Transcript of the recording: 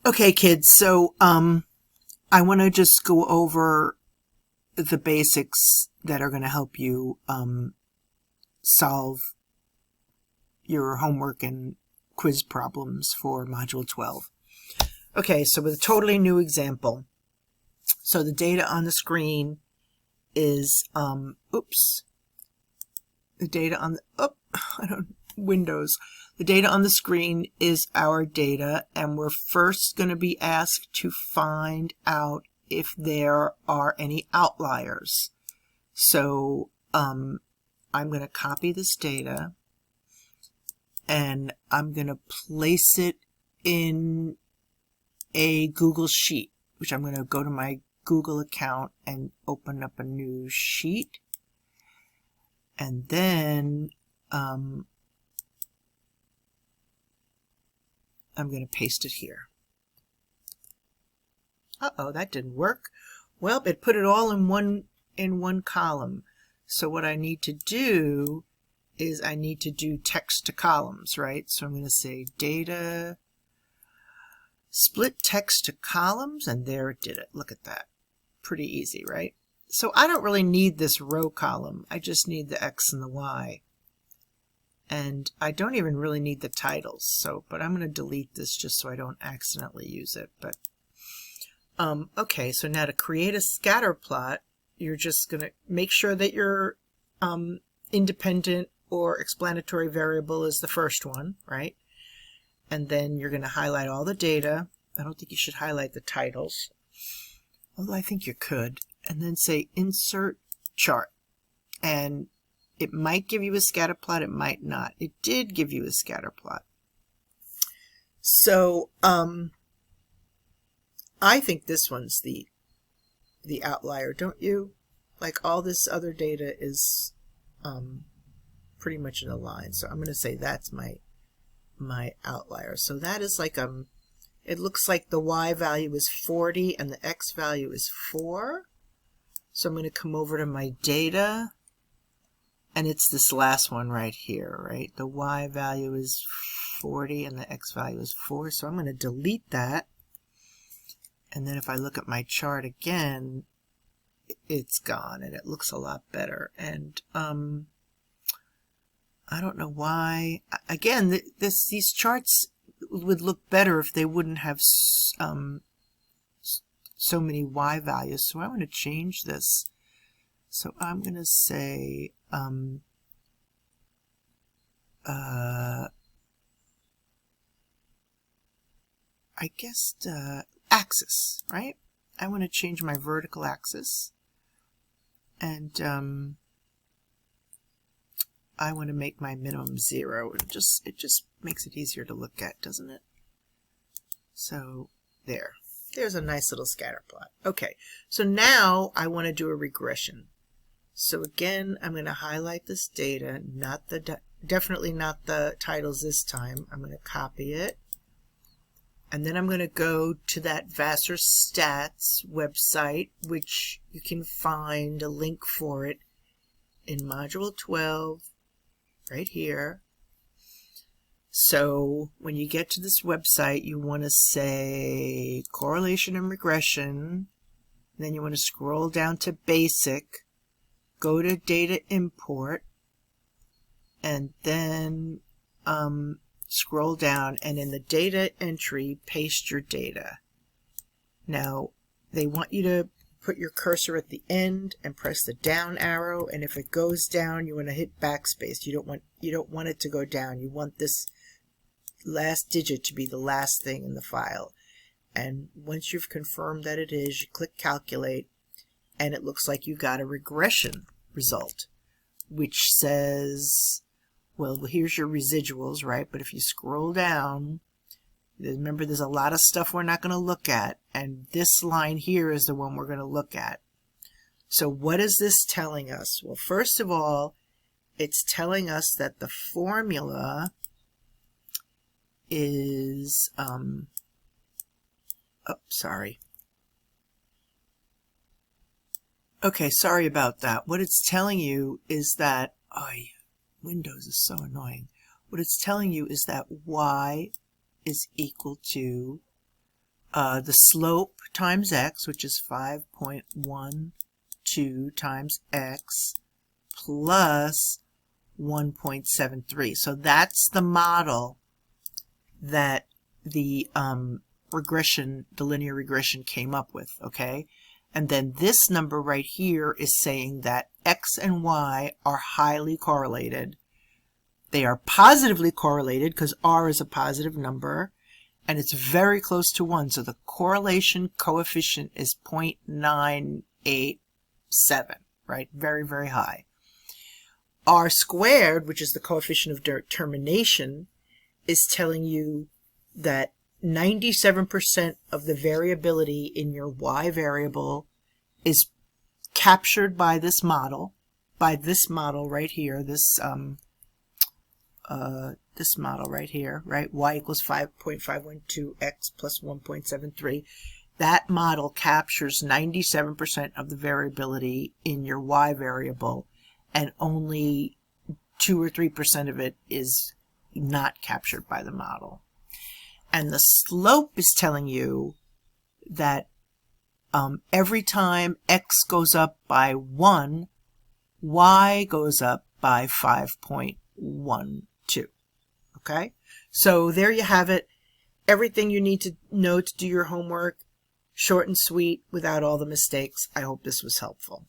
Okay, kids, so I want to just go over the basics that are going to help you solve your homework and quiz problems for Module 12. Okay, so with a totally new example. So the data on the screen is, the data on the, Windows. The data on the screen is our data, and we're first going to be asked to find out if there are any outliers. So I'm going to copy this data, and I'm going to place it in a Google Sheet, which I'm going to go to my Google account and open up a new sheet. And then I'm going to paste it here. Uh-oh, that didn't work. Well, it put it all in one column. So what I need to do is I need to do text to columns, right? So I'm going to say data, split text to columns, and there it did it. Look at that. Pretty easy, right? So I don't really need this row column. I just need the X and the Y. And I don't even really need the titles, but I'm going to delete this just so I don't accidentally use it. But okay, so now to create a scatter plot, you're just going to make sure that your independent or explanatory variable is the first one, right? And then you're going to highlight all the data. I don't think you should highlight the titles, although I think you could. And then say insert chart. And it might give you a scatter plot, it might not. It did give you a scatter plot. So I think this one's the outlier, don't you? Like all this other data is pretty much in a line. So I'm going to say that's my outlier. So that is like it looks like the Y value is 40 and the X value is 4. So I'm going to come over to my data, and it's this last one right here, right? The Y value is 40 and the X value is 4. So I'm going to delete that. And then if I look at my chart again, it's gone and it looks a lot better. And I don't know why. Again, these charts would look better if they wouldn't have so many Y values. So I want to change this. So I'm going to say I guess axis, right? I want to change my vertical axis, and I want to make my minimum 0. It just makes it easier to look at, doesn't it? So there's a nice little scatter plot. Okay, so now I want to do a regression. So again, I'm going to highlight this data, definitely not the titles this time. I'm going to copy it. And then I'm going to go to that Vassar Stats website, which you can find a link for it in Module 12, right here. So when you get to this website, you want to say correlation and regression. Then you want to scroll down to basic, go to data import, and then scroll down, and in the data entry, paste your data. Now, they want you to put your cursor at the end and press the down arrow, and if it goes down, you want to hit backspace. You don't want it to go down. You want this last digit to be the last thing in the file. And once you've confirmed that it is, you click calculate, and it looks like you got a regression result, which says, well, here's your residuals, right? But if you scroll down, remember there's a lot of stuff we're not going to look at, and this line here is the one we're going to look at. So what is this telling us? Well, first of all, it's telling us that the formula is, Okay, sorry about that. What it's telling you is that, Windows is so annoying. What it's telling you is that Y is equal to the slope times x, which is 5.12 times x plus 1.73. So that's the model that the linear regression came up with, okay? And then this number right here is saying that x and y are highly correlated. They are positively correlated because r is a positive number, and it's very close to 1. So the correlation coefficient is 0.987, right? Very, very high. R squared, which is the coefficient of determination, is telling you that 97% of the variability in your y variable is captured by this model right here, this model right here, right? Y equals 5.512x plus 1.73. That model captures 97% of the variability in your y variable, and only 2 or 3% of it is not captured by the model. And the slope is telling you that every time x goes up by 1, y goes up by 5.12. Okay? So there you have it. Everything you need to know to do your homework. Short and sweet, without all the mistakes. I hope this was helpful.